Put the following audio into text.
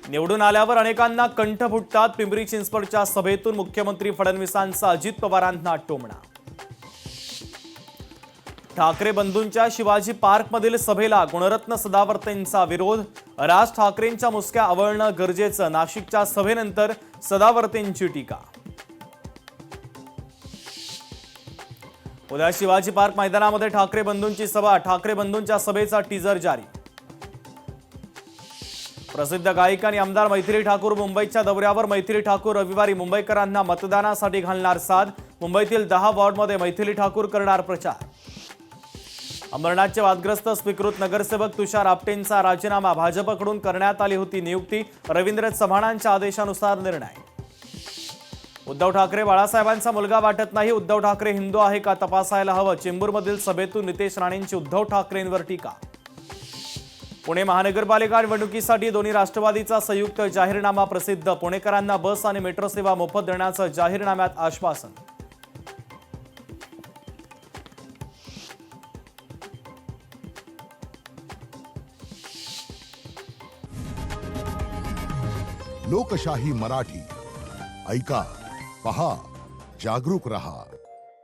निवडून आल्यावर अनेकांना कंठ फुटतात. पिंपरी चिंचवडच्या सभेतून मुख्यमंत्री फडणवीसांचा अजित पवारांना टोमणा. ठाकरे बंधूंच्या शिवाजी पार्कमधील सभेला गुणरत्न सदावर्तेंचा विरोध. राज ठाकरेंच्या मुसक्या आवळणं गरजेचं, नाशिकच्या सभेनंतर सदावर्तेंची टीका. उद्या शिवाजी पार्क मैदानामध्ये ठाकरे बंधूंची सभा. ठाकरे बंधूंच्या सभेचा टीजर जारी. प्रसिद्ध गायिका आणि आमदार मैथिली ठाकूर मुंबईच्या दौऱ्यावर. मैथिली ठाकूर रविवारी मुंबईकरांना मतदानासाठी घालणार साद. मुंबईतील 10 वॉर्डमध्ये मैथिली ठाकूर करणार प्रचार. अंबरनाथचे वादग्रस्त स्वीकृत नगरसेवक तुषार आपटेंचा राजीनामा. भाजपकडून करण्यात आली होती नियुक्ती. रवींद्र चव्हाणांच्या आदेशानुसार निर्णय. उद्धव ठाकरे बाळासाहेबांचा मुलगा वाटत नाही. उद्धव ठाकरे हिंदू आहे का तपासायला हवं. चेंबूरमधील सभेतून नितेश राणेंची उद्धव ठाकरेंवर टीका. पुणे महानगरपालिका निवडणुकीसाठी दोन्ही राष्ट्रवादीचा संयुक्त जाहीरनामा प्रसिद्ध. पुणेकरांना बस आणि मेट्रो सेवा मोफत देण्याचं जाहीरनाम्यात आश्वासन. लोकशाही मराठी ऐका, पहा, जागरूक रहा.